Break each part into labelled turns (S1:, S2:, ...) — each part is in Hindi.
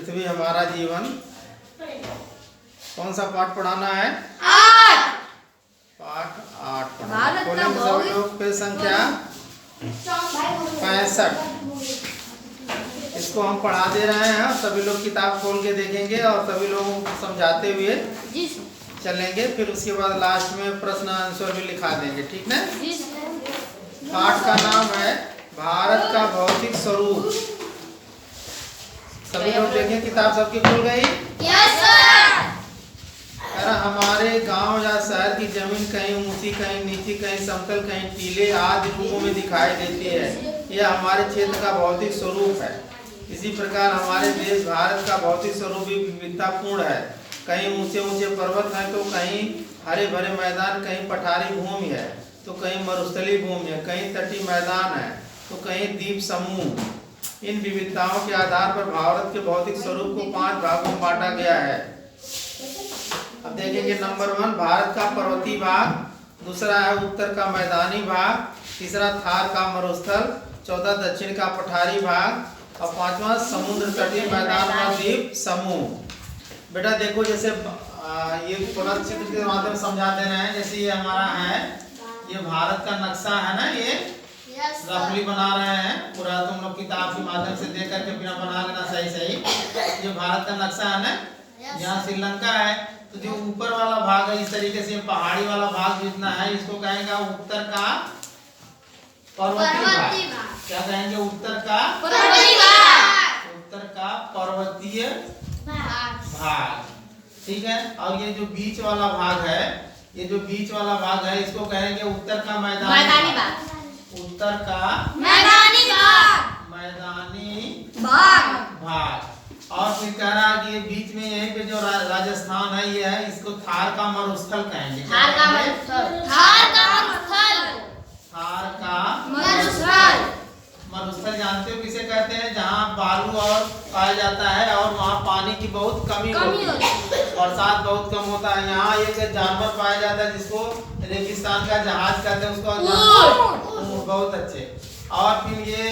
S1: पृथ्वी हमारा जीवन। कौन सा पाठ पढ़ाना है?
S2: 8।
S1: पाठ 8 पढ़ाना। खोलेंगे सभी लोग पेज संख्या 65। इसको हम पढ़ा दे रहे हैं, सभी लोग किताब खोल के देखेंगे और सभी लोगों को समझाते हुए चलेंगे। फिर उसके बाद लास्ट में प्रश्न आंसर भी लिखा देंगे, ठीक ना? पाठ का नाम है भारत का भौतिक स्वरूप। सभी लोग देखें, किताब सबकी खुल गई?
S2: Yes sir.
S1: हमारे गांव या शहर की जमीन कहीं ऊंची, कहीं नीची, कहीं समतल, कहीं टीले आदि रूपों में दिखाई देती है। यह हमारे क्षेत्र का भौतिक स्वरूप है। इसी प्रकार हमारे देश भारत का भौतिक स्वरूप भी विविधतापूर्ण है। कहीं ऊंचे ऊंचे पर्वत हैं तो कहीं हरे भरे मैदान, कहीं पठारी भूमि है तो कहीं मरुस्थलीय भूमि है, कहीं तटीय मैदान है तो कहीं द्वीप समूह। इन विविधताओं के आधार पर भारत के भौतिक स्वरूप को 5 भागों में बांटा गया है। अब देखेंगे नंबर 1 भारत का पर्वतीय भाग, दूसरा है उत्तर का मैदानी भाग, तीसरा थार का मरुस्थल, चौथा दक्षिण का पठारी भाग और 5वां समुद्र तटीय मैदान और द्वीप समूह। बेटा देखो, जैसे ये पूरा चित्र के माध्यम से समझा दे रहे हैं। जैसे ये हमारा है, ये भारत का नक्शा है ना, ये रफली बना रहे हैं पूरा। तुम लोग किताब के माध्यम से देख करके बिना बना लेना सही सही। ये भारत का नक्शा है ना, यहाँ श्रीलंका है तो जो ऊपर वाला भाग है इस तरीके से, पहाड़ी वाला भाग जितना है इसको कहेंगे उत्तर का पर्वतीय भाग। क्या कहेंगे? उत्तर का पर्वतीय भाग। उत्तर का पर्वतीय भाग, ठीक है। और ये जो बीच वाला भाग है, ये जो बीच वाला भाग है इसको कहेंगे उत्तर का मैदानी भाग। उत्तर का मैदानी भाग। मैदानी भाग। और फिर कह रहा है कि ये बीच में यहीं पे जो राजस्थान है ये है, इसको थार का मरुस्थल कहेंगे। थार का मरुस्थल। मरुस्थल जानते हो किसे कहते हैं? जहाँ बालू और पाया जाता है और वहाँ पानी की बहुत कमी होती है, बरसात बहुत कम होता है। यहाँ एक जानवर पाया जाता है जिसको रेगिस्तान का जहाज कहते हैं, उसको बहुत अच्छे। और फिर ये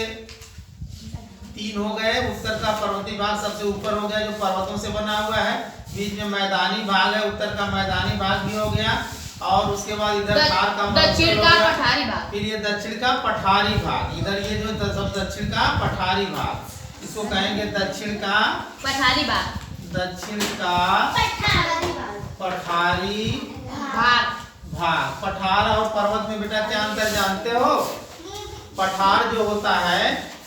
S1: 3 हो गए। उत्तर का पर्वतीय भाग सबसे ऊपर हो गया जो पर्वतों से बना हुआ है, बीच में मैदानी भाग है, उत्तर का मैदानी भाग भी हो गया। और उसके बाद इधर थार का
S2: दक्षिण का पठारी भाग।
S1: फिर ये दक्षिण का पठारी भाग, इधर ये जो सब दक्षिण का पठारी भाग, इसको कहेंगे दक्षिण का पठारी भाग। दक्षिण का पठारी भाग। पठार और पर्वत में बेटा क्या अंतर जानते हो? पठार जो होता है,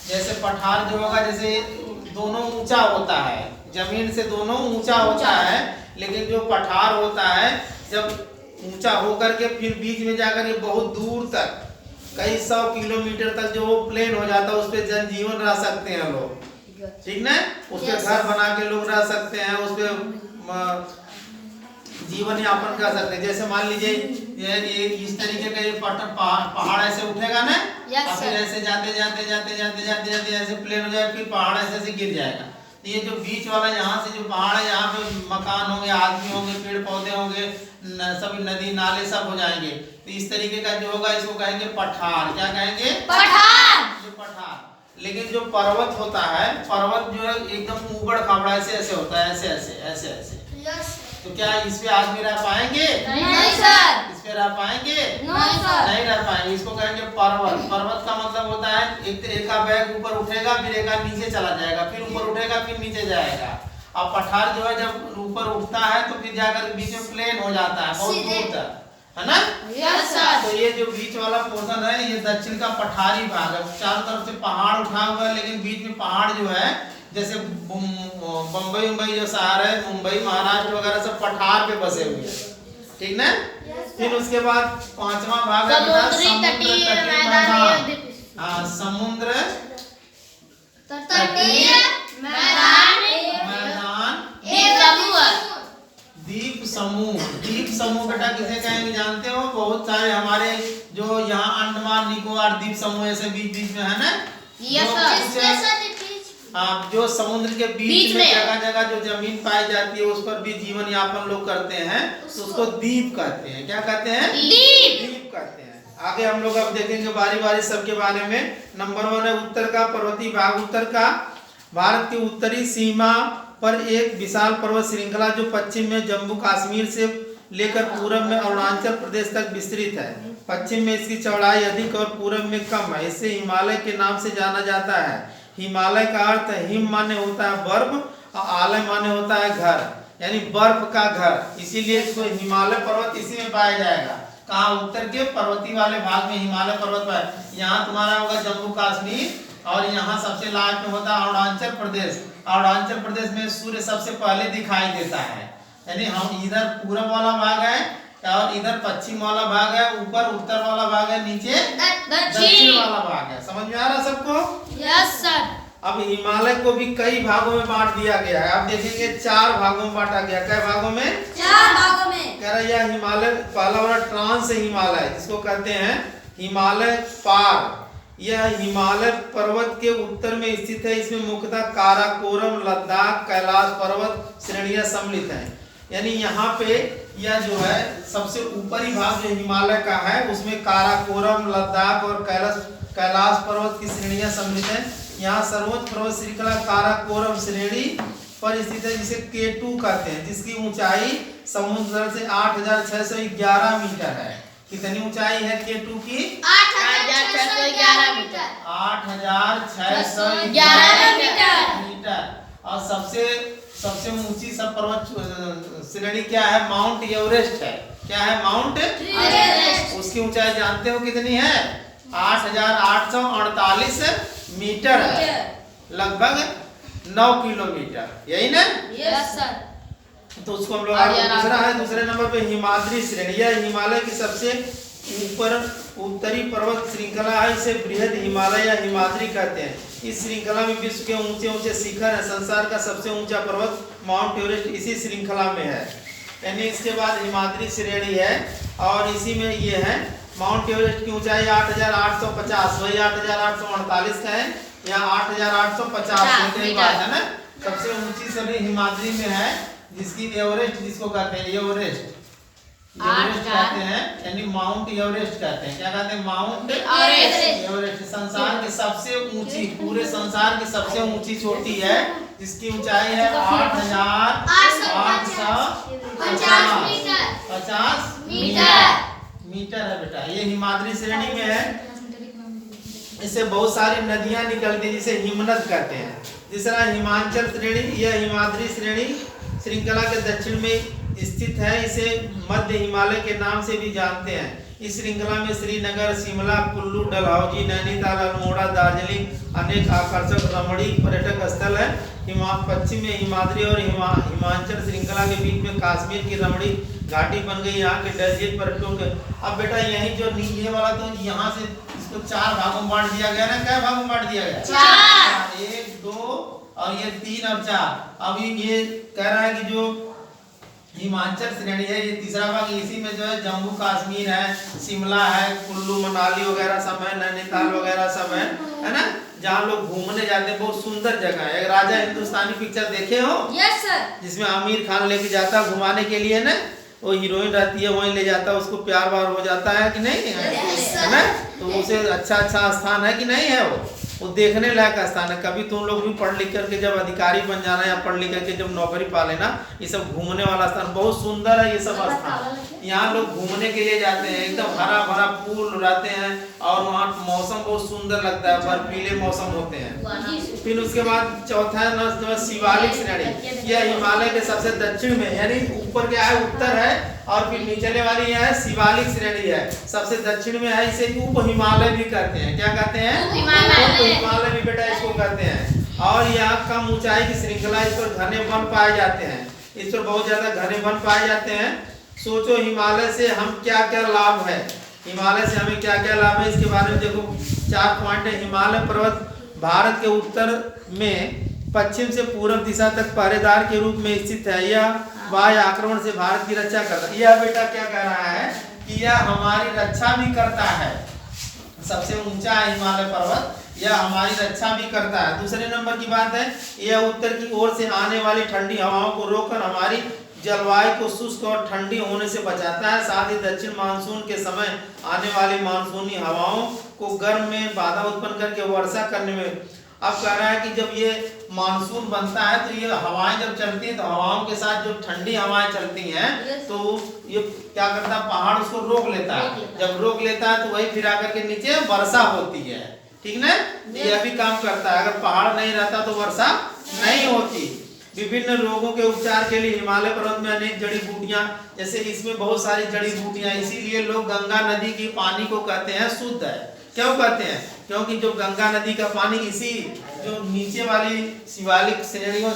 S1: जैसे पठार जो होगा, जैसे दोनों ऊंचा होता है, जमीन से दोनों ऊंचा होता है। लेकिन जो पठार होता है जब ऊंचा होकर के फिर बीच में जाकर के बहुत दूर तक, कई 100 किलोमीटर तक जो प्लेन हो जाता है, उस पे जनजीवन रह सकते हैं लोग, ठीक ना? उस पे घर बना के लोग रह सकते हैं, उस पे जीवन यापन कर सकते हैं। जैसे मान लीजिए ये इस तरीके का ये पहाड़ ऐसे उठेगा ना, और फिर ऐसे जाते जाते जाते जाते जाते जाते ऐसे प्लेन हो जाए, फिर पहाड़ ऐसे गिर जाएगा। तो ये जो बीच वाला यहाँ से जो पहाड़ है, यहाँ पे मकान होंगे, आदमी होंगे, पेड़ पौधे होंगे, सभी नदी नाले सब हो जाएंगे। तो इस तरीके का जो होगा इसको कहेंगे पठार। क्या कहेंगे? पठार। लेकिन जो पर्वत होता है, पर्वत जो है एकदम ऊबड़ खाबड़ा ऐसे ऐसे होता है, ऐसे ऐसे ऐसे ऐसे। तो क्या इस पे आदमी रह पाएंगे?
S2: नहीं सर।
S1: इस पे रह पाएंगे?
S2: नहीं सर।
S1: नहीं रह पाएंगे। इसको कहेंगे पर्वत। पर्वत का मतलब होता है एक का बैग ऊपर उठेगा, फिर एक नीचे चला जाएगा, फिर ऊपर उठेगा, फिर नीचे जाएगा। और पठार जो है जब ऊपर उठता है तो फिर जाकर बीच में प्लेन हो जाता है बहुत दूर तक, है ना?
S2: Yes sir.
S1: तो ये जो बीच वाला पोर्शन है ये दक्षिण का पठारी भाग है। चारों तरफ से पहाड़ उठा हुआ है, लेकिन बीच में पहाड़ जो है, जैसे बम्बई जो शहर है, मुंबई महाराष्ट्र वगैरह सब पठार पे बसे हुए हैं, ठीक ना? फिर उसके बाद 5वां भाग है समुद्र तटीय मैदान द्वीप समूह। द्वीप समूह बेटा किसे कहेंगे जानते हो? बहुत सारे हमारे जो यहाँ अंडमान निकोबार द्वीप समूह ऐसे बीच बीच में है ना, जो समुद्र के बीच में जगह जगह जो जमीन पाई जाती है उस पर भी जीवन यापन लोग करते हैं, तो उसको द्वीप कहते हैं। क्या कहते हैं? द्वीप कहते हैं। आगे हम लोग अब देखेंगे बारी बारी सबके बारे में। नंबर 1 है उत्तर का पर्वतीय भाग। उत्तर का भारत की उत्तरी सीमा पर एक विशाल पर्वत श्रृंखला जो पश्चिम में जम्मू कश्मीर से लेकर पूरब में अरुणाचल प्रदेश तक विस्तृत है। पश्चिम में इसकी चौड़ाई अधिक और पूरब में कम है। इसे हिमालय के नाम से जाना जाता है। हिमालय का अर्थ हिम माने होता है बर्फ और आलय माने होता है घर, यानी बर्फ का घर। इसीलिए इसको हिमालय पर्वत इसी में पाया जाएगा। कहाँ? उत्तर के पर्वतीय वाले भाग में हिमालय पर्वत पाए। यहाँ तुम्हारा होगा जम्मू कश्मीर और यहाँ सबसे लास्ट में होता है अरुणाचल प्रदेश। अरुणाचल प्रदेश में सूर्य सबसे पहले दिखाई देता है, यानी हम इधर पूरब वाला भाग है और इधर पश्चिम वाला भाग है, ऊपर उत्तर वाला भाग है, नीचे दक्षिण वाला भाग है। समझ में आ रहा सबको?
S2: Yes sir.
S1: अब हिमालय को भी कई भागों में बांट दिया गया है। आप देखेंगे 4 भागों में बांटा गया। कई भागों में?
S2: 4 भागों में।
S1: कह रहा यह हिमालय पहला वाला ट्रांस हिमालय जिसको कहते हैं हिमालय पार। यह हिमालय पर्वत के उत्तर में स्थित है। इसमें मुख्यतः काराकोरम, लद्दाख, कैलाश पर्वत श्रेणियां सम्मिलित हैं। यानी यहाँ पे यह जो है सबसे ऊपरी भाग जो हिमालय का है उसमें काराकोरम, लद्दाख और कैलाश पर्वत की श्रेणियां सम्मिलित हैं। यहाँ सर्वोच्च पर्वत श्रृंखला काराकोरम श्रेणी पर स्थित है जिसे K2 कहते हैं, जिसकी ऊंचाई समुद्र से 8611 मीटर है। कितनी ऊंचाई है K2 की?
S2: 8611 मीटर।
S1: 8611 मीटर। और सबसे ऊंची सब पर्वत श्रेणी क्या है? माउंट एवरेस्ट है। क्या है? Mount Everest. उसकी ऊंचाई जानते हो कितनी है? 8848 मीटर है, लगभग 9 किलोमीटर, यही ना?
S2: Yes sir.
S1: तो उसको हम लोग आगे दूसरा है। दूसरे नंबर पे हिमाद्री श्रेणी। यह हिमालय की सबसे ऊपर उत्तरी पर्वत श्रृंखला है। इसे बृहद हिमालय या हिमाद्री कहते हैं। इस श्रृंखला में विश्व के ऊंचे ऊंचे शिखर है। संसार का सबसे ऊंचा पर्वत माउंट एवरेस्ट इसी श्रृंखला में है। यानी इसके बाद हिमाद्री श्रेणी है और इसी में ये है। माउंट एवरेस्ट की ऊंचाई 8850, वही 8848 का है, यहाँ 8850 की बात है ना। सबसे ऊंची श्रेणी हिमाद्री में है, जिसकी एवरेस्ट जिसको कहते हैं एवरेस्ट कहते हैं, यानी माउंट एवरेस्ट कहते हैं। क्या कहते हैं? माउंट एवरेस्ट संसार की सबसे ऊंची, पूरे संसार की सबसे ऊंची चोटी है, जिसकी ऊंचाई है 8850 मीटर है बेटा। ये हिमाद्री श्रेणी में है। इससे बहुत सारी नदियां निकलती है जिसे हिमनद कहते हैं। तीसरा हिमाचल श्रेणी। यह हिमाद्री श्रेणी श्रृंखला के दक्षिण में स्थित है। इसे मध्य हिमालय के नाम से भी जानते हैं। इस श्रृंखला में श्रीनगर, शिमला, कुल्लू, डलहौजी, नैनीताल, अल्मोड़ा, दार्जिलिंग अनेक आकर्षक रमणीक पर्यटक स्थल है। पश्चिम में हिमाद्री और हिमाचल श्रृंखला के बीच में कश्मीर की रमणीक घाटी बन गई। यहाँ के डल झील पर्यटकों के। अब बेटा यही जो नीचे वाला तो यहाँ से इसको 4 भागों में बांट दिया गया ना। क्या भागों में बांट दिया गया? 4। 1 2 और ये 3 और 4। अभी ये कह रहा है कि जो हिमाचल श्रेणी है ये तीसरा भाग, इसी में जो है जम्मू कश्मीर है, शिमला है, कुल्लू मनाली वगैरह सब है, नैनीताल वगैरह सब है ना, जहाँ लोग घूमने जाते हैं। बहुत सुंदर जगह है। एक राजा हिंदुस्तानी पिक्चर देखे हो?
S2: Yes sir.
S1: जिसमें आमिर खान लेके जाता है घुमाने के लिए ना, वो हीरोइन रहती है वहीं ले जाता है, उसको प्यार वार हो जाता है कि नहीं है ना। तो उसे अच्छा स्थान है कि नहीं है? वो देखने लायक स्थान है। कभी तुम लोग भी पढ़ लिख करके जब अधिकारी बन जाना या पढ़ लिख करके जब नौकरी पा लेना, ये सब घूमने वाला स्थान बहुत सुंदर है। ये सब स्थान यहाँ लोग घूमने के लिए जाते हैं। एकदम हरा भरा फूल रहते हैं और वहाँ मौसम बहुत सुंदर लगता है, बर्फीले मौसम होते हैं। फिर उसके बाद चौथा है शिवालिक श्रेणी। यह हिमालय के सबसे दक्षिण में, यानी ऊपर क्या है? उत्तर है, और फिर नीचे वाली यह है शिवालिक श्रेणी है, सबसे दक्षिण में है। इसे उप हिमालय भी कहते हैं। क्या कहते हैं? उप हिमालय भी बेटा इसको कहते हैं। और यह कम ऊंचाई की श्रृंखला, इस पर घने वन पाए जाते हैं। इस पर बहुत ज्यादा घने वन पाए जाते हैं। सोचो हिमालय से हम क्या क्या लाभ है, हिमालय से हमें क्या क्या लाभ है, इसके बारे में देखो 4 पॉइंट है। हिमालय पर्वत भारत के उत्तर में पश्चिम से पूर्व दिशा तक पहरेदार के रूप में स्थित है। यह वायु आक्रमण से भारत की रक्षा करता है। यह बेटा क्या कह रहा है कि यह हमारी रक्षा भी करता है। सबसे ऊंचा है हिमालय पर्वत, यह हमारी रक्षा भी करता है। दूसरे नंबर की बात है, यह उत्तर की ओर से आने वाली ठंडी हवाओं को रोककर हमारी जलवायु को शुष्क और ठंडी होने से बचाता है। साथ ही दक्षिण मानसून के समय आने वाली मानसूनी हवाओं को गर्म में बाधा उत्पन्न करके वर्षा करने में अब कह रहा है कि जब ये मानसून बनता है तो ये हवाएं जब चलती हैं तो हवाओं के साथ जो ठंडी हवाएं चलती हैं तो ये क्या करता है, पहाड़ उसको रोक लेता है। जब रोक लेता है तो वही फिर आकर के नीचे वर्षा होती है, ठीक ना। यह भी काम करता है, अगर पहाड़ नहीं रहता तो वर्षा नहीं होती। विभिन्न रोगों के उपचार के लिए हिमालय पर्वत में अनेक जड़ी बूटियां, जैसे इसमें बहुत सारी जड़ी बूटियां, इसीलिए लोग गंगा नदी की पानी को कहते हैं शुद्ध है। क्यों कहते हैं? क्योंकि जो गंगा नदी का पानी इसी जो नीचे वाली शिवालिक श्रेणियों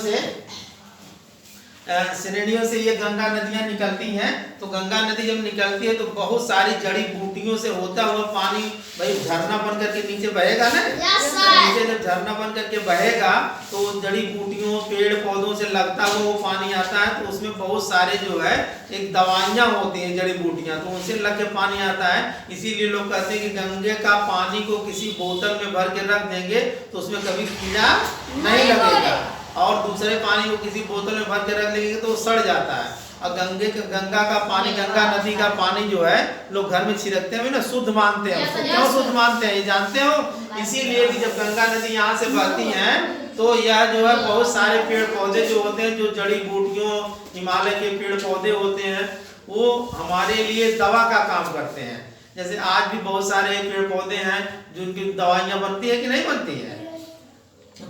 S1: से ये गंगा नदियां निकलती हैं, तो गंगा नदी जब निकलती है तो बहुत सारी जड़ी बूटियों से होता हुआ पानी भाई झरना बन करके नीचे बहेगा ना। नीचे जब झरना बन करके बहेगा तो जड़ी बूटियों पेड़ पौधों से लगता हुआ वो पानी आता है, तो उसमें बहुत सारे जो है एक दवाइयाँ होती हैं जड़ी बूटियाँ, तो उनसे लग के पानी आता है। इसीलिए लोग कहते हैं कि गंगे का पानी को किसी बोतल में भर के रख देंगे तो उसमें कभी कीड़ा नहीं लगेगा, और दूसरे पानी को किसी बोतल में भर के रख लेंगे तो वो सड़ जाता है। और गंगा का पानी, गंगा नदी का पानी जो है लोग घर में छिड़कते हैं ना, शुद्ध मानते हैं। क्यों शुद्ध मानते हैं ये जानते हो? इसीलिए कि जब गंगा नदी यहाँ से बहती है तो यह जो है बहुत सारे पेड़ पौधे जो होते हैं, जो जड़ी बूटियों हिमालय के पेड़ पौधे होते हैं, वो हमारे लिए दवा का काम करते हैं। जैसे आज भी बहुत सारे पेड़ पौधे हैं जिनकी दवाइयाँ बनती है कि नहीं बनती है,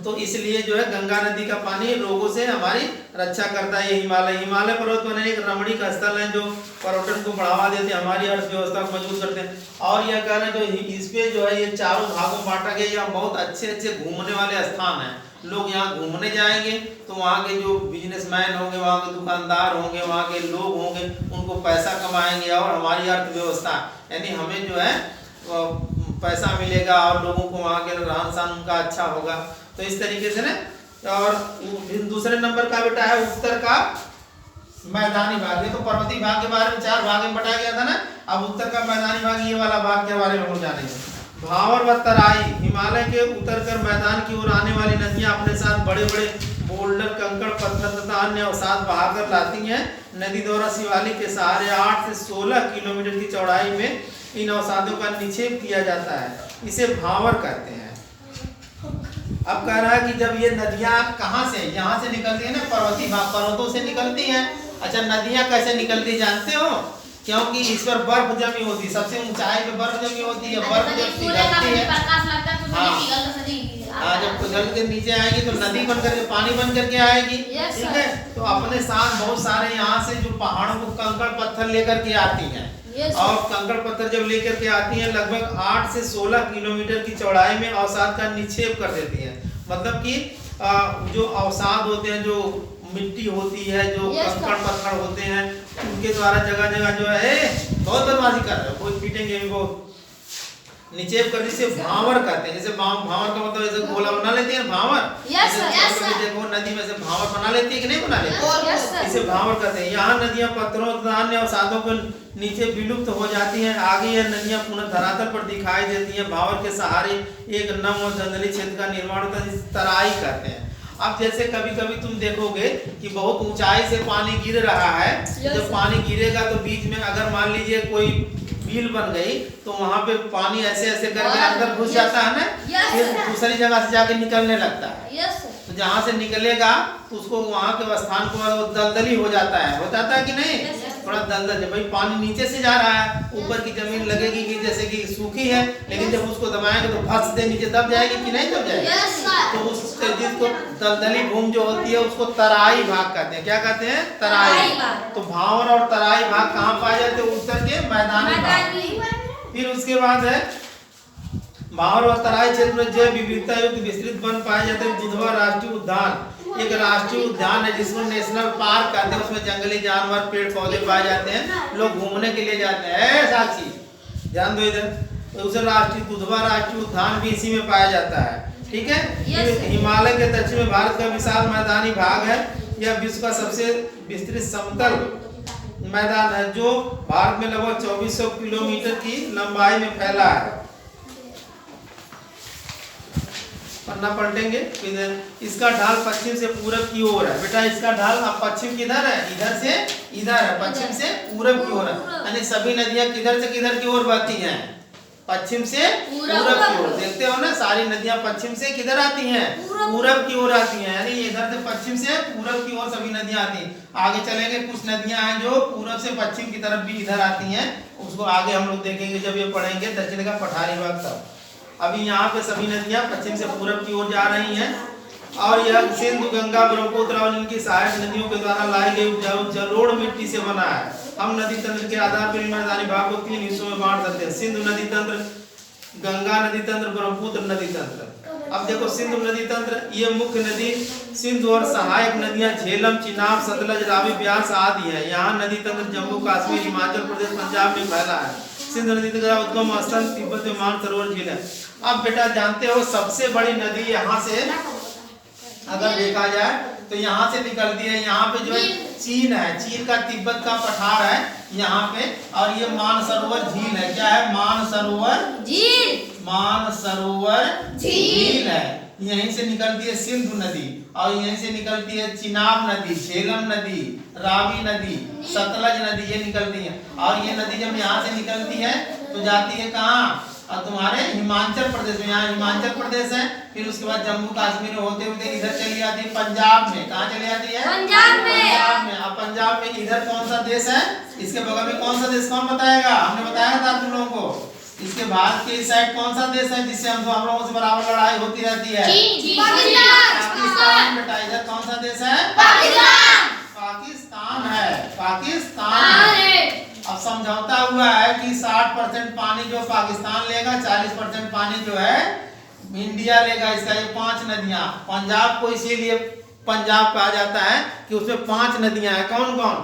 S1: तो इसलिए जो है गंगा नदी का पानी रोगों से हमारी रक्षा करता है। ये हिमालय पर्वत पर एक रमणीक स्थल है जो पर्यटन को बढ़ावा देते हैं, हमारी अर्थव्यवस्था को मजबूत करते हैं। और यह कहना जो इस पे जो है ये चारों भागों में बांटा गया, यहाँ बहुत अच्छे घूमने वाले स्थान हैं। लोग यहाँ घूमने जाएंगे तो वहाँ के जो बिजनेसमैन होंगे, वहाँ के दुकानदार होंगे, वहाँ के लोग होंगे, उनको पैसा कमाएंगे और हमारी अर्थव्यवस्था यानी हमें जो है पैसा मिलेगा और लोगों को वहाँ के रहन सहन उनका अच्छा होगा। तो इस तरीके से ना। और दूसरे नंबर का बेटा है उत्तर का मैदानी भाग। ये तो पर्वतीय भाग के बारे में 4 भाग में बटाया गया था ना, अब उत्तर का मैदानी भाग ये वाला भाग के बारे में हम जानेंगे। भावर व तराई, हिमालय के उतरकर मैदान की ओर आने वाली नदियां अपने साथ बड़े बड़े बोल्डर, कंकड़, पत्थर तथा अन्य अवसाद बहाकर लाती हैं। नदी द्वारा शिवालिक के सहारे 8 से 16 किलोमीटर की चौड़ाई में इन अवसादों का निक्षेप किया जाता है, इसे भावर कहते हैं। अब कह रहा है कि जब ये नदियां कहाँ से, यहाँ से निकलती है ना, पर्वतीय भाग, पर्वतों से निकलती हैं। अच्छा, नदियां कैसे निकलती जानते हो? क्योंकि इस पर बर्फ जमी होती है, सबसे ऊंचाई पे बर्फ जमी होती है। बर्फ जब पिघलती है, जब पिघल के नीचे आएगी तो नदी बन करके, पानी बन करके आएगी, ठीक है। तो अपने साथ बहुत सारे यहाँ से जो पहाड़ों को कंकड़ पत्थर लेकर के आती हैं, और कंकड़ पत्थर जब लेकर के आती हैं लगभग 8 से 16 किलोमीटर की चौड़ाई में अवसाद का निक्षेप कर देती हैं। मतलब कि जो अवसाद होते हैं, जो मिट्टी होती है, जो कंकड़ पत्थर होते हैं, उनके द्वारा जगह जगह जो है बहुत बदमाशी कर रहे हो, कोई पीटेंगे इनको, निक्षेप कर जिसे भावर कहते हैं। जैसे भावर का मतलब ऐसे गोला बना लेती है भावर, देखो नदी में से भावर बना लेती है कि नहीं बना लेती, इसे भावर कहते हैं। यहाँ नदियाँ पत्थरों तथा अन्य अवसादों के नीचे विलुप्त हो जाती हैं। आगे यह नदियाँ पुनः धरातल पर दिखाई देती हैं। भावर के सहारे एक नम और जंगली क्षेत्र का निर्माण होता है, जिसे तराई कहते हैं। अब जैसे कभी कभी तुम देखोगे कि बहुत ऊंचाई से पानी गिर रहा है, जब पानी गिरेगा तो बीच में अगर मान लीजिए कोई बील बन गई तो वहाँ पे पानी ऐसे ऐसे करके अंदर घुस जाता है ना, फिर दूसरी जगह से जाके निकलने लगता है। तो जहाँ से निकलेगा तो उसको वहाँ के स्थान को दलदली हो जाता है कि नहीं, थोड़ा दलदल। भाई पानी नीचे से जा रहा है, ऊपर की जमीन लगेगी कि जैसे कि सूखी है, लेकिन जब उसको दबाएंगे तो फंस दे नीचे, दब जाएगी कि नहीं दब जाएगी। तो उस जिसको दलदली भूमि जो होती है उसको तराई भाग कहते हैं। क्या कहते हैं? तराई। तो भावर और तराई भाग कहाँ पाए जाते हैं? उत्तर के मैदानी भाग। फिर उसके बाद है भावर और तराई क्षेत्र में जैव विविधता युक्त विस्तृत वन पाए जाते हैं। दुधवा राष्ट्रीय उद्यान एक राष्ट्रीय उद्यान है जिसको नेशनल पार्क कहते हैं। उसमें जंगली जानवर, पेड़ पौधे पाए जाते हैं, लोग घूमने के लिए जाते हैं। साक्षी ध्यान दो इधर, तो उसे राष्ट्रीय दुधवा राष्ट्रीय उद्यान भी इसी में पाया जाता है, ठीक है। हिमालय के दक्षिण में भारत का विशाल मैदानी भाग है। यह विश्व का सबसे विस्तृत समतल मैदान है जो भारत में लगभग 2400 किलोमीटर की लंबाई में फैला है। पन्ना पलटेंगे, इसका ढाल पश्चिम से पूरब की ओर है। बेटा इसका ढाल अब पश्चिम किधर है? इधर से इधर है, पश्चिम से पूरब की ओर है। यानी सभी नदियां किधर से किधर की ओर बहती हैं? पश्चिम से पूरब की ओर। देखते हो ना, सारी नदियां पश्चिम से किधर आती हैं? पूरब की ओर आती हैं। यानी इधर से पश्चिम से पूरब की ओर सभी नदियां आती हैं। आगे चलेंगे, कुछ नदियां हैं जो पूरब से पश्चिम की तरफ भी इधर आती हैं, उसको आगे हम लोग देखेंगे जब ये पढ़ेंगे दक्षिण का पठारी भाग तब। अभी यहाँ पे सभी नदियां पश्चिम से पूरब की ओर जा रही हैं और यह सिंधु, गंगा, ब्रह्मपुत्र और इनकी सहायक नदियों के द्वारा लाई गई उपजाऊ जलोढ़ मिट्टी से बना है। हम नदी तंत्र के आधार पर मैदानी भाग को 3 हिस्सों में बांट सकते हैं: सिंधु नदी तंत्र, गंगा नदी तंत्र, ब्रह्मपुत्र नदी तंत्र। अब देखो, सिंधु नदी तंत्र, ये मुख्य नदी सिंधु और सहायक नदियां झेलम, चिनाब, सतलज, रावी, ब्यास आदि है। यहाँ नदी तंत्र जम्मू कश्मीर, हिमाचल प्रदेश, पंजाब में फैला है। सिंधु नदी का उद्गम स्थल तिब्बत में मानसरोवर झील है। अब बेटा जानते हो सबसे बड़ी नदी यहाँ से अगर देखा जाए तो यहाँ से निकलती है। यहाँ पे जो है चीन है, चीन का तिब्बत का पठार है यहाँ पे, और ये मानसरोवर झील है। क्या है? मानसरोवर झील, मानसरोवर झील है। यहीं से निकलती है सिंधु नदी और यहीं से निकलती है चिनाब नदी, झेलम नदी, रावी नदी, सतलज नदी, ये निकलती है। और ये नदी जब यहाँ से निकलती है तो जाती है कहाँ? और तुम्हारे हिमाचल प्रदेश में। यहाँ हिमाचल प्रदेश है, फिर उसके बाद जम्मू कश्मीर होते हुए इधर चली जाती है पंजाब में। कहाँ चली जाती है? पंजाब में। पंजाब में। अब पंजाब में इधर कौन सा देश है? इसके बगल में कौन सा देश? कौन बताएगा? हमने बताया था तुम लोगों को। इसके भारत के इस साइड कौन सा देश है जिससे हम लोगों से बराबर लड़ाई होती रहती है? पाकिस्तान। बेटा इधर कौन सा देश है? पाकिस्तान। पाकिस्तान है, पाकिस्तान। अब समझौता हुआ है कि 60% पानी जो पाकिस्तान लेगा, 40% पानी जो है इंडिया लेगा। इसका ये 5 नदियां, पंजाब को इसीलिए पंजाब कहा जाता है कि उसमें 5 नदियां हैं। कौन कौन?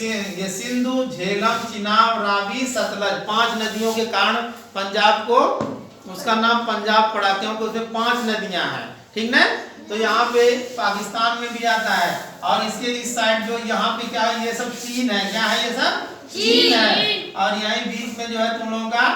S1: ये सिंधु, झेलम, चिनाब, रावी, सतलज। 5 नदियों के कारण पंजाब को उसका नाम पंजाब पड़ा, क्योंकि उसमें 5 नदियां हैं। ठीक ना? तो यहाँ पे पाकिस्तान में भी आता है। और इसके इस साइड जो यहाँ पे क्या है? ये सब चीन है। क्या है? ये सब चीन है। और यहीं बीच में जो है तुम लोगों का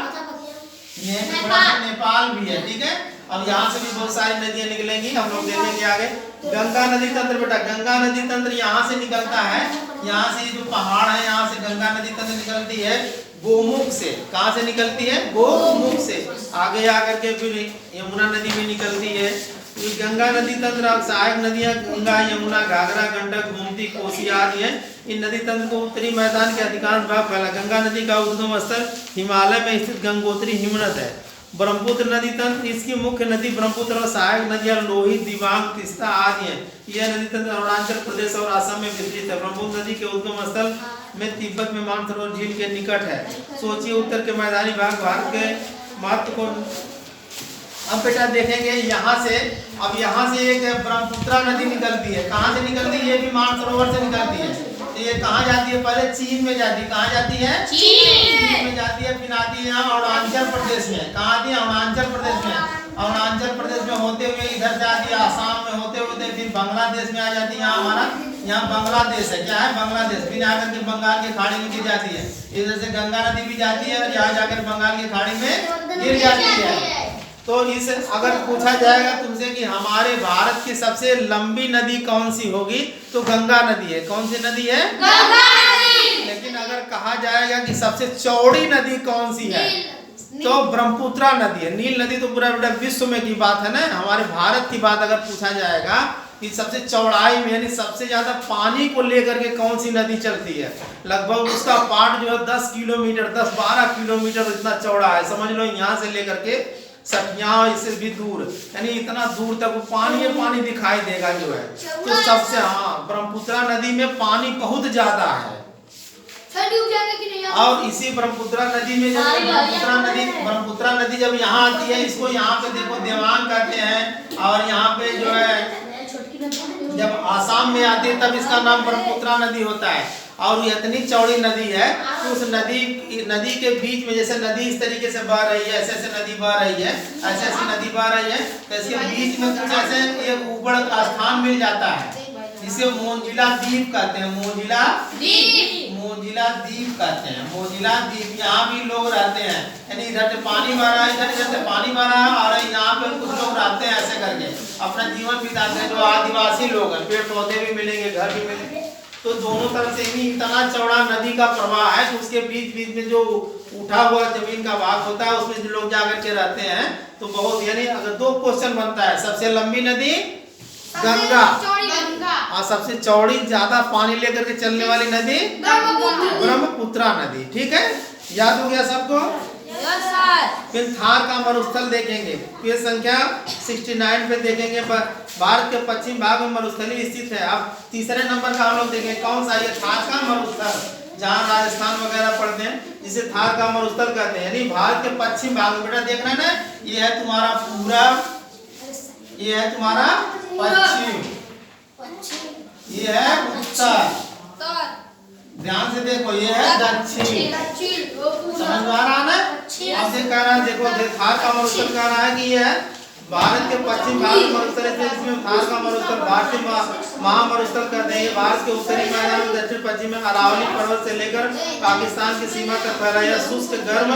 S1: ये थोड़ा सा नेपाल भी है। ठीक है? अब यहाँ से भी बहुत सारी नदियां निकलेंगी, हम लोग देखेंगे आगे। गंगा नदी तंत्र, बेटा गंगा नदी तंत्र यहाँ से निकलता है। यहाँ से जो पहाड़ है, यहाँ से गंगा नदी तंत्र निकलती है गोमुख से। कहाँ से निकलती है? गोमुख से। आगे आकर के फिर यमुना नदी भी निकलती है। गंगा नदी तंत्र सहायक नदियां गंगा, यमुना, घाघरा, गंडक, गोमती, कोसी आदि है। इन नदी तंत्र को उत्तरी मैदान के अधिकांश भाग फैला। गंगा नदी का उद्गम स्थल हिमालय में स्थित गंगोत्री हिमनद है। ब्रह्मपुत्र नदी तंत्र, इसकी मुख्य नदी ब्रह्मपुत्र और सहायक नदियां लोहित, दिबांग, तिस्ता आदि हैं। यह नदी तंत्र अरुणाचल प्रदेश और असम में विस्तृत है। ब्रह्मपुत्र नदी के उद्गम स्थल में तिब्बत में मानसरोवर झील के निकट है। सोचिए उत्तर के मैदानी भाग भारत के महत्व को। अब बेटा देखेंगे यहाँ से, अब यहाँ से एक ब्रह्मपुत्र नदी निकलती है। कहाँ से निकलती है? ये भी मानसरोवर से निकलती है। तो ये कहाँ जाती है? पहले चीन में जाती है। कहाँ जाती है? चीन में जाती है। फिर आती है यहाँ अरुणाचल प्रदेश में। कहाँ आती है? अरुणाचल प्रदेश में। अरुणाचल प्रदेश में होते हुए इधर जाती है आसाम में होते हुए फिर बांग्लादेश में आ जाती है। यहाँ हमारा यहाँ बांग्लादेश है। क्या है? बांग्लादेश। फिर आकर के बंगाल की खाड़ी में गिर जाती है। इधर से गंगा नदी भी जाती है और यहाँ जाकर बंगाल की खाड़ी में गिर जाती है। तो इस अगर पूछा जाएगा तुमसे कि हमारे भारत की सबसे लंबी नदी कौन सी होगी, तो गंगा नदी है। कौन सी नदी है? गंगा नदी। लेकिन अगर कहा जाएगा कि सबसे चौड़ी नदी कौन सी है, तो ब्रह्मपुत्र नदी है। नील नदी तो पूरा विश्व में की बात है ना। हमारे भारत की बात अगर पूछा जाएगा कि सबसे चौड़ाई में यानी सबसे ज्यादा पानी को लेकर के कौन सी नदी चलती है, लगभग उसका पार्ट जो है 10 किलोमीटर 10-12 किलोमीटर इतना चौड़ा है। समझ लो यहाँ से लेकर के सटिया इससे भी दूर, यानी इतना दूर तक पानी दिखाई देगा जो है। तो सबसे ब्रह्मपुत्र नदी में पानी बहुत ज्यादा है। और इसी ब्रह्मपुत्र नदी में जब ब्रह्मपुत्र नदी जब यहाँ आती है, इसको यहाँ पे देखो देवांग कहते हैं। और यहाँ पे जो है जब आसाम में आती है तब इसका नाम ब्रह्मपुत्र नदी होता है। और ये इतनी चौड़ी नदी है कि उस नदी के बीच में जैसे नदी इस तरीके से बह रही है, ऐसे नदी बह रही है, ऐसे नदी बह रही है, तो इसके बीच में कुछ ऐसे एक ऊबड़ का स्थान मिल जाता है, जिसे मोजिला द्वीप कहते हैं। मोजिला द्वीप कहते हैं। मोजिला द्वीप, यहाँ भी लोग रहते हैं। यानी इधर से पानी बह रहा है, इधर से पानी बह रहा है, और यहाँ पे कुछ लोग रहते हैं ऐसे करके अपना जीवन बिताते हैं। जो आदिवासी लोग हैं, पेड़ पौधे भी मिलेंगे, घर भी मिलेंगे। तो दोनों तरफ से ही इतना चौड़ा नदी का प्रवाह है कि उसके बीच बीच में जो उठा हुआ जमीन का भाग होता है उसमें जो लोग जाकर के रहते हैं। तो बहुत, यानी अगर 2 क्वेश्चन बनता है, सबसे लंबी नदी गंगा और सबसे चौड़ी ज्यादा पानी लेकर के चलने वाली नदी ब्रह्मपुत्रा नदी। ठीक है, याद हो गया सबको? फिर थार का मरुस्थल देखेंगे, पेज संख्या 69 पे देखेंगे। भारत के पश्चिम भाग में मरुस्थली स्थित है। अब तीसरे नंबर का हम लोग देखेंगे कौन सा, ये थार का मरुस्थल, जहाँ राजस्थान वगैरह पढ़ते हैं जिसे थार का मरुस्थल कहते हैं। यानी भारत के पश्चिम भाग में, बेटा देखना है ना, ये है तुम्हारा पूरब, ये है तुम्हारा पश्चिम, ये है उत्तर, ध्यान से देखो, ये है दक्षिण। समझ में आ रहा है ना? अब ये कह रहा है, देखो थार का मरुस्थल कह रहा है कि ये है भारत के पश्चिम भाग में मरुस्थल है, इसमें थार का मरुस्थल भारतीय महामरुस्थल कहते हैं। भारत के उत्तरी मैदान में दक्षिण पश्चिम में अरावली पर्वत से लेकर पाकिस्तान की सीमा तक फैला यह शुष्क गर्म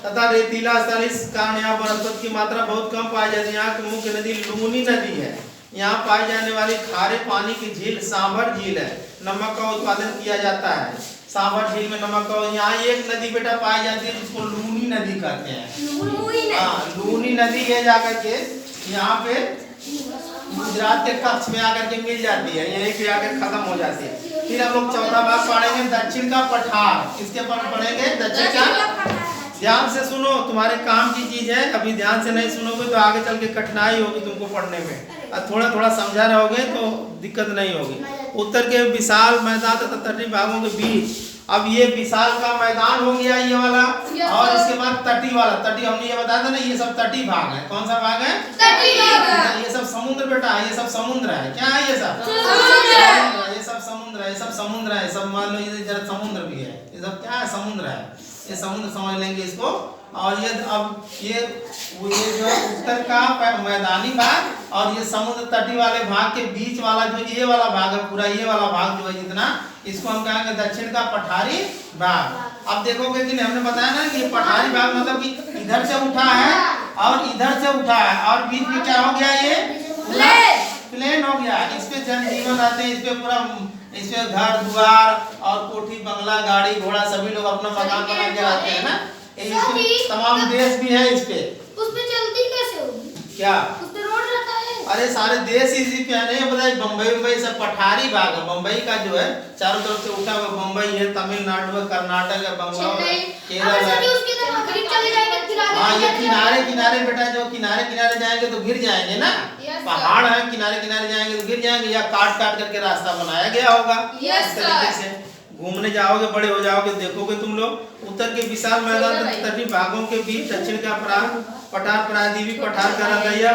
S1: तथा रेतीला स्थल, इस कारण यहाँ वनस्पति की मात्रा बहुत कम पाई जाती है। यहाँ की मुख्य नदी लूनी नदी है। यहाँ पाई जाने वाली खारे पानी की झील सांभर झील है। नमक का उत्पादन किया जाता है सांभर झील में, नमक का। यहाँ एक नदी बेटा पाई जाती है जिसको लूनी नदी कहते हैं। हाँ, लूनी नदी है, जाकर के यहाँ पे गुजरात के कच्छ में आकर के मिल जाती है, यहीं पे आकर खत्म हो जाती है। फिर हम लोग चौथा भाग पढ़ेंगे दक्षिण का पठार। किसके पर पढ़ेंगे? दक्षिण का। ध्यान से सुनो, तुम्हारे काम की चीज है, अभी ध्यान से नहीं सुनोगे तो आगे चल के कठिनाई होगी तुमको पढ़ने में। और थोड़ा थोड़ा समझा रहोगे तो दिक्कत नहीं होगी। उत्तर के विशाल मैदान तथा तटीय भागों के बीच, अब ये विशाल का मैदान हो गया ये वाला, और इसके बाद तटीय वाला। तटीय हमने ये बताया था ना, ये सब तटीय भाग है। कौन सा भाग है? तटीय भाग। ये सब समुद्र बेटा, ये सब समुद्र है। क्या है ये सब? समुद्र। ये सब समुद्र है, ये सब समुद्र है, सब मान लो ये जरा समुद्र भी है, ये सब क्या है? समुद्र है। ये समुद्र समझ लेंगे इसको। और ये अब ये जो उत्तर का मैदानी भाग और ये समुद्र तटीय वाले भाग के बीच वाला जो ये वाला भाग है, पूरा ये वाला भाग जो है जितना, इसको हम कहेंगे दक्षिण का पठारी भाग। अब देखोगे कि हमने बताया ना कि ये पठारी भाग मतलब कि इधर से उठा है और इधर से उठा है, और बीच में क्या हो गया? ये प्लेन हो गया। इस पे जनजीवन रहते हैं, इस पे पूरा, इसमें घर द्वार और कोठी बंगला गाड़ी घोड़ा सभी लोग अपना मकान बना के रहते हैं ना। तमाम देश भी है इस पे।
S2: उसपे चलती कैसे होगी?
S1: क्या
S2: उसपे रोड रहता है?
S1: अरे सारे देश इसी पे नहीं बताए। बम्बई सब पठारी भाग है। बम्बई का जो है चारों तरफ से उठा हुआ, बम्बई है, तमिलनाडु है, कर्नाटक है, बंगाल है, केरल है। हाँ, ये किनारे किनारे बेटा, जो किनारे किनारे जाएंगे तो गिर जाएंगे ना। पहाड़ है, किनारे किनारे जाएंगे तो गिर जाएंगे, या काट काट करके रास्ता बनाया गया होगा। इस तरीके से घूमने जाओगे, बड़े हो जाओगे, देखोगे तुम लोग। उत्तर के विशाल मैदान तटीय भागों के बीच दक्षिण का पठार प्रायद्वीपीय पठार का रवैया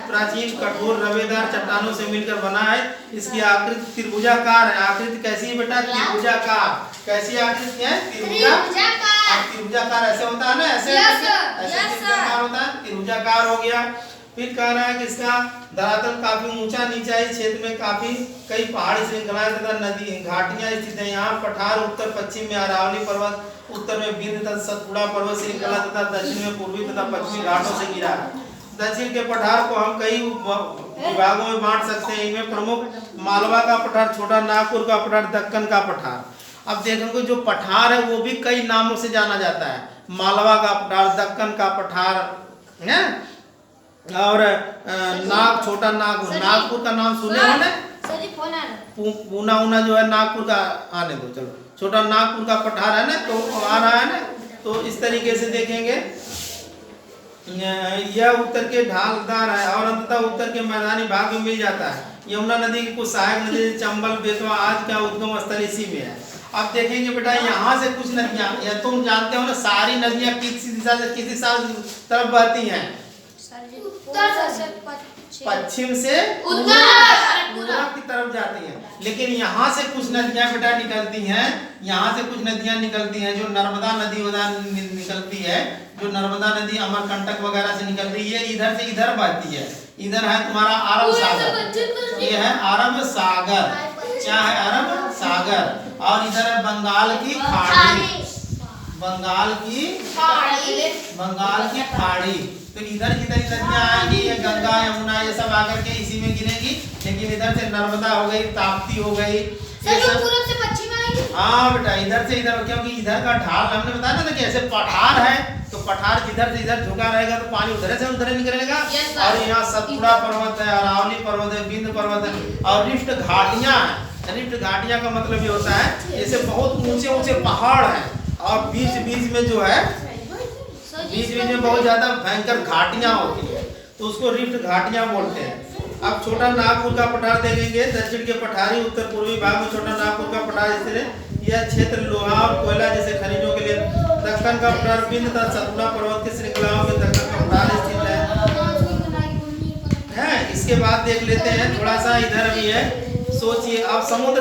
S1: प्राचीन कठोर रवेदार चट्टानों से मिलकर बना है। इसकी आकृति त्रिभुजाकार है। आकृति कैसी है बेटा? त्रिभुजाकार। कैसी आकृति है? त्रिभुजाकार ऐसे होता है ना, ऐसे त्रिभुजाकार होता है, त्रिभुजाकार हो गया। फिर कह रहा है कि इसका धरातल काफी ऊंचा नीचा, इस क्षेत्र में काफी कई पहाड़ी श्रृंखलाएं तथा नदी घाटियां स्थित हैं। यहाँ पठार उत्तर पश्चिम में अरावली पर्वत, उत्तर में विंध्य तथा सतपुड़ा पर्वत श्रृंखला तथा दक्षिण में पूर्वी तथा पश्चिमी घाटों से घिरा है। दक्षिण के पठार को हम कई विभागों में बांट सकते हैं। इनमें प्रमुख मालवा का पठार, छोटा नागपुर का पठार, दक्कन का पठार। अब देखोगे जो पठार है वो भी कई नामों से जाना जाता है। मालवा का पठार, दक्कन का पठार है, और छोटा नागपुर का नाम सुने हो ना? पूना उना जो है नागपुर का, आने दो चलो। छोटा नागपुर का पठार है ना, तो आ रहा है ना। तो इस तरीके से देखेंगे, यह उत्तर के ढालदार है और अंततः उत्तर के मैदानी भाग में मिल जाता है। यमुना नदी की कुछ सहायक नदी चंबल, बेतवा आदि का उद्गम स्थल इसी में है। अब देखेंगे बेटा, यहाँ से कुछ नदियाँ, या तुम जानते हो ना सारी नदियाँ किसी दिशा से किसी तरफ बहती हैं? पश्चिम से पूर्व की तरफ जाती हैं। लेकिन यहाँ से कुछ नदियाँ बेटा निकलती हैं, यहाँ से कुछ नदियाँ निकलती हैं। जो नर्मदा नदी निकलती है, जो नर्मदा नदी अमरकंटक वगैरह से निकलती है, इधर से इधर बहती है। इधर है तुम्हारा अरब सागर, ये है अरब सागर। क्या है? अरब सागर। और इधर है बंगाल की खाड़ी। बंगाल की खाड़ी। तो इधर जितनी नदियां आएंगी ये गंगा यमुना ये सब आकर के इसी में गिरेगी। लेकिन इधर से नर्मदा हो गई, ताप्ती हो गई, ये सब
S2: पूरब से पश्चिम आएंगे।
S1: हाँ बेटा इधर से इधर, क्योंकि इधर का ढाल हमने बताया ना कि ऐसे पठार है, तो पठार जिधर से इधर झुका रहेगा तो पानी उधर से उधर निकलेगा। और यहाँ सतपुड़ा पर्वत है, अरावली पर्वत है, बिंद पर्वत है और रिफ्ट घाटियां है। रिफ्ट घाटियां का मतलब ये होता है जैसे बहुत ऊंचे ऊंचे पहाड़ हैं और बीच बीच में जो है बहुत ज्यादा भयंकर घाटियां होती है, तो उसको रिफ्ट घाटियां बोलते हैं। अब छोटा नागपुर का पठार देखेंगे, दक्षिण के पठारी उत्तर पूर्वी भाग में छोटा नागपुर का पठार स्थित। यह क्षेत्र लोहा और कोयला जैसे खनिजों के लिए। दक्कन का पठार बिंद तथा सतपुड़ा पर्वत की श्रृंखलाओं में दक्कन का पठार स्थित है। इसके बाद देख लेते हैं थोड़ा सा इधर भी है, सोचिए। अब समुद्र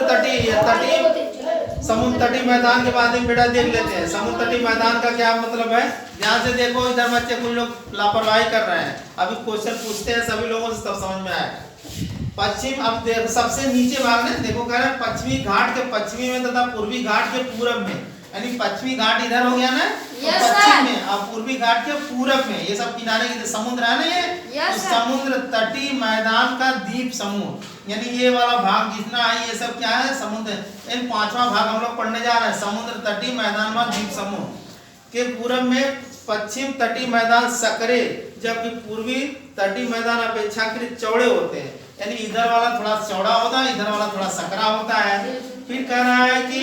S1: तटीय मैदान के बारे में बेटा देख लेते हैं। समुद्र तटीय मैदान का क्या मतलब है, ध्यान से देखो। इधर बच्चे कुछ लोग लापरवाही कर रहे हैं, अभी क्वेश्चन पूछते हैं सभी लोगों से तब समझ में आएगा। पश्चिम, अब देखो सबसे नीचे भाग में देखो कह रहे हैं पश्चिमी घाट के पश्चिमी में तथा पूर्वी घाट के पूरब में, यानी पश्चिमी घाट इधर हो गया ना तो पश्चिम में, और पूर्वी घाट के पूरब में ये सब किनारे के समुद्र है ना ये, तो समुद्र तटीय मैदान का द्वीप समूह, यानी ये वाला भाग जितना है ये सब क्या है, समुद्र। इन पांचवा भाग हम लोग पढ़ने जा रहे हैं। समुद्र तटीय मैदान व द्वीप समूह के पूरब में पश्चिम तटीय मैदान सकरे, जबकि पूर्वी तटीय मैदान अपेक्षाकृत चौड़े होते हैं, यानी इधर वाला थोड़ा चौड़ा होता है, इधर वाला थोड़ा सकरा होता है। फिर कह रहा है कि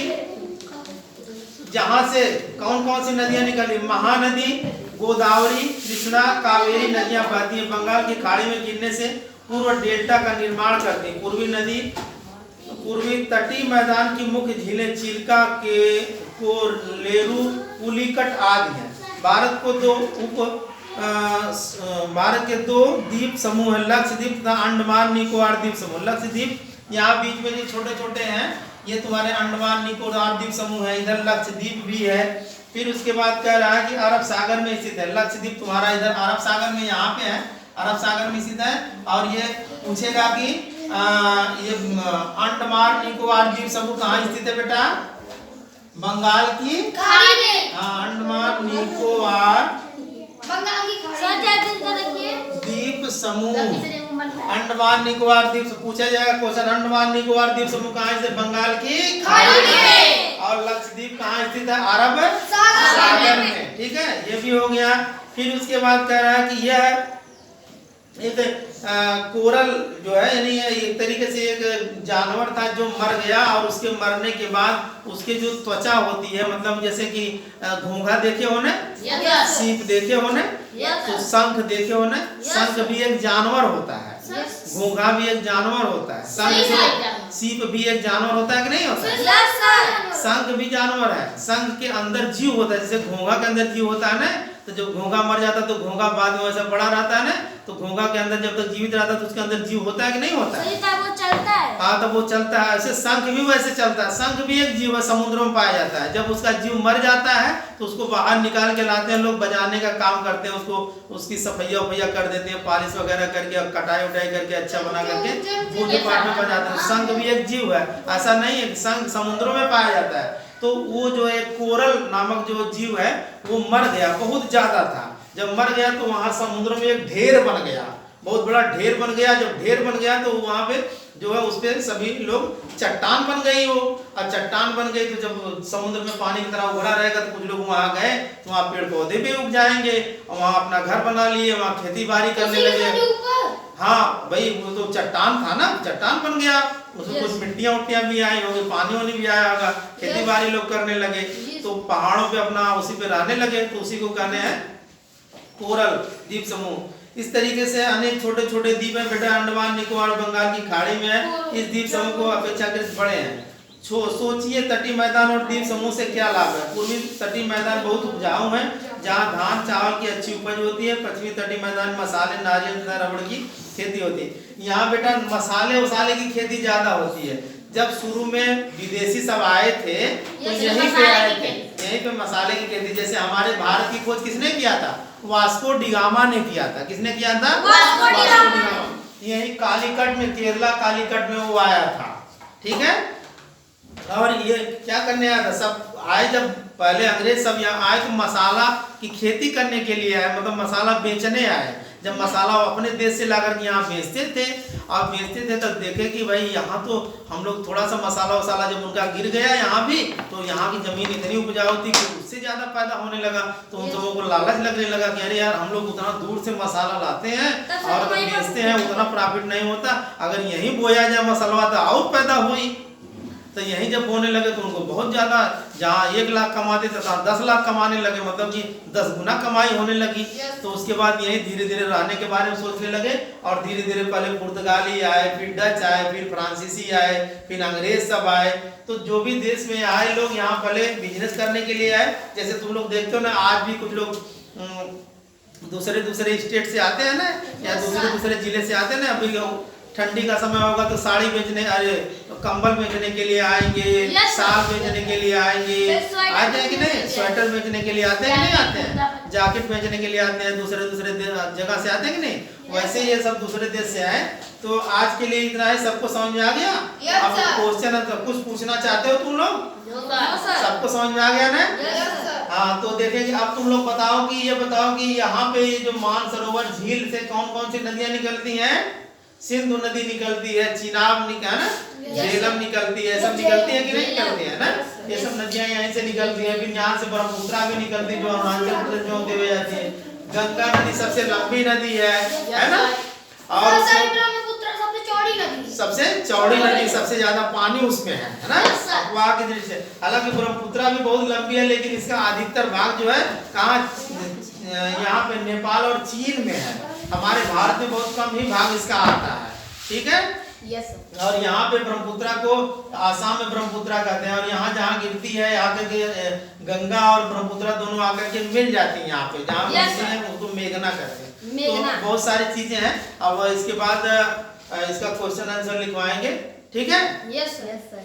S1: जहां से कौन कौन सी नदियां निकली, महानदी, गोदावरी, कृष्णा, कावेरी नदियां बहती हैं। बंगाल की खाड़ी में गिरने से पूर्व डेल्टा का निर्माण करती है। पूर्वी नदी, पूर्वी तटीय मैदान की मुख्य झीलें चिल्का, के कोलेरू, पुलिकट आदि हैं। भारत के दो द्वीप समूह है, लक्षद्वीप तथा अंडमान निकोबार द्वीप समूह। लक्षद्वीप यहाँ बीच में जो छोटे छोटे हैं ये तुम्हारे अंडमान निकोबार द्वीप समूह है, इधर लक्षद्वीप भी है। फिर उसके बाद कह रहा है कि अरब सागर में स्थित है। लक्षद्वीप तुम्हारा इधर अरब सागर में यहाँ पे है, अरब सागर में स्थित है। और ये पूछेगा कि ये अंडमान निकोबार द्वीप समूह कहाँ स्थित है बेटा, बंगाल की खाड़ी में। अंडमान निकोबार द्वीप समूह, अंडमान निकोबार द्वीप पूछा जाएगा क्वेश्चन। अंडमान निकोबार द्वीप समूह कहाँ से, बंगाल की खाड़ी में। और लक्षद्वीप कहाँ स्थित है, अरब सागर में। ठीक है, ये भी हो गया। फिर उसके बाद कह रहा है कि यह एक कोरल जो है, यानी एक तरीके से एक जानवर था जो मर गया और उसके मरने के बाद उसके जो त्वचा होती है, मतलब जैसे कि घोंघा देखे होने, सीप देखे होने, तो शंख देखे होने। शंख भी एक जानवर होता है, घोंघा भी एक जानवर होता है, शंख सीप भी एक जानवर होता है कि नहीं होता है? शंख भी जानवर है, शंख के अंदर जीव होता है, जैसे घोंघा के अंदर जीव होता है ना, तो जब घोंघा मर जाता है तो घोंघा बाद में वैसा बड़ा रहता है ना, तो घोंघा के अंदर जब तक जीवित रहता है तो उसके अंदर जीव होता है कि नहीं होता है?
S2: वो चलता है।
S1: हाँ, तो वो चलता है। ऐसे शंख भी वैसे चलता है। शंख भी एक जीव है, समुद्रों में पाया जाता है। जब उसका जीव मर जाता है तो उसको बाहर निकाल के लाते हैं लोग, बजाने का काम करते हैं, उसको उसकी सफैया वफैया कर देते हैं, पॉलिश वगैरह करके, कटाई उटाई करके अच्छा बना करके पूरे पार्ट में बजाते हैं। शंख भी एक जीव है, ऐसा नहीं है। शंख समुद्रों में पाया जाता है। तो वो जो एक कोरल नामक जो जीव है वो मर गया, बहुत ज्यादा था। जब मर गया तो वहां समुद्र में एक ढेर बन गया, बहुत बड़ा ढेर बन गया। जब ढेर बन गया तो वहां पे जो है उस पे सभी लोग चट्टान बन गई वो, और चट्टान बन गई तो जब समुद्र में पानी की तरह उभरा रहेगा तो कुछ लोग वहां गए तो वहां पेड़ पौधे भी उग जाएंगे और वहां अपना घर बना लिए, वहां खेती बाड़ी करने लगे। हाँ भाई, वो तो चट्टान था ना, चट्टान बन गया, उसमें कुछ मिट्टियां उट्टियां भी आई होगी, पानी वानी भी आया होगा, खेती बाड़ी लोग करने लगे, तो पहाड़ों पे अपना उसी पे रहने लगे, तो उसी को कहने हैं कोरल द्वीप समूह। इस तरीके से अनेक छोटे छोटे द्वीप हैं बेटा, अंडमान निकोबार बंगाल की खाड़ी में है। इस द्वीप समूह को अपेक्षाकृत बड़े हैं। सोचिए तटीय मैदान और द्वीप समूह से क्या लाभ है। पूर्वी तटीय मैदान बहुत उपजाऊ है, जहाँ धान चावल की अच्छी उपज होती है। पश्चिमी तटीय मैदान मसाले, नारियल तथा रबड़ की खेती होती है। यहाँ बेटा मसाले उसाले की खेती ज्यादा होती है। जब शुरू में विदेशी सब आए थे तो यहीं पे आए थे, यहीं पे मसाले की खेती। जैसे हमारे भारत की खोज किसने किया था, वास्को डिगामा ने किया था। किसने किया था, वास्को डिगामा। यही कालीकट में, केरला कालीकट में वो आया था। ठीक है, और ये क्या करने आया था, सब आए जब पहले अंग्रेज सब यहाँ आए तो मसाला की खेती करने के लिए आए, मतलब मसाला बेचने आए। जब मसाला वो अपने देश से लाकर के यहाँ बेचते थे और बेचते थे तब देखे कि भाई यहाँ तो हम लोग थोड़ा सा मसाला वसाला जब उनका गिर गया यहाँ भी, तो यहाँ की जमीन इतनी उपजाऊ थी कि उससे ज्यादा पैदा होने लगा। तो उन लोगों को लालच लगने लगा कि अरे यार हम लोग उतना दूर से मसाला लाते हैं और अगर बेचते हैं उतना प्रॉफिट नहीं होता, अगर यहीं बोया जाए मसाला तो और पैदा हुई। तो यहीं जब बोने लगे तो उनको बहुत ज़्यादा, जहाँ 1 लाख कमाते थे तहाँ 10 लाख कमाने लगे, मतलब कि 10 गुना कमाई होने लगी। तो उसके बाद यहीं धीरे धीरे रहने के बारे में सोचने लगे और धीरे धीरे पहले पुर्तगाली आए, फिर डच आए, फिर फ्रांसीसी आए, फिर अंग्रेज सब आए। तो जो भी देश में आए लोग यहाँ पहले बिजनेस करने के लिए आए। जैसे तुम लोग देखते हो ना, आज भी कुछ लोग दूसरे स्टेट से आते हैं ना, या दूसरे जिले से आते हैं ना। अभी ठंडी का समय होगा तो साड़ी बेचने, अरे तो कंबल बेचने के लिए आएंगे, साल बेचने के लिए आएंगे, आते हैं कि नहीं? स्वेटर बेचने के लिए आते हैं कि नहीं आते हैं? जैकेट बेचने के लिए आते हैं, दूसरे जगह से आते हैं कि नहीं? वैसे ये सब दूसरे देश से आए। तो आज के लिए इतना है, सबको समझ में आ गया? अब क्वेश्चन है तो कुछ पूछना चाहते हो तुम लोग? सबको समझ में आ गया ना? हाँ, तो देखेंगे। अब तुम लोग बताओ कि ये बताओ कि यहाँ पे ये जो मानसरोवर झील से कौन कौन सी नदियाँ निकलती हैं? सिंधु नदी निकलती है, चिनाब निकल ना, झेलम निकलती है, सब निकलती है कि नहीं निकलती है ना? ये सब नदियाँ यहीं से निकलती है। फिर यहाँ से ब्रह्मपुत्रा भी निकलती है जो अरुणाचल प्रदेश में होते हुए जाती है। गंगा नदी सबसे लंबी नदी है ना? और सबसे चौड़ी नदी, सबसे ज्यादा पानी उसमें है ना? वहाँ की दृश्य। हालांकि ब्रह्मपुत्रा भी बहुत लंबी है, लेकिन इसका अधिकतर भाग जो है कहाँ, यहाँ पे नेपाल और चीन में है। हमारे भारत में बहुत कम ही भाग इसका आता है। ठीक है?
S2: यस।
S1: और यहाँ पे ब्रह्मपुत्रा को आसाम में ब्रह्मपुत्रा कहते हैं। और यहाँ जहाँ गिरती है, यहाँ के गंगा और ब्रह्मपुत्रा दोनों आकर के मिल जाती हैं यहाँ पे, जहाँ मिलती हैं उसको मेघना कहते हैं। तो बहुत सारी चीजें हैं। अब इसके बाद इसका क्वेश्चन आंसर लिखवाएंगे। ठीक है?
S2: Yes sir.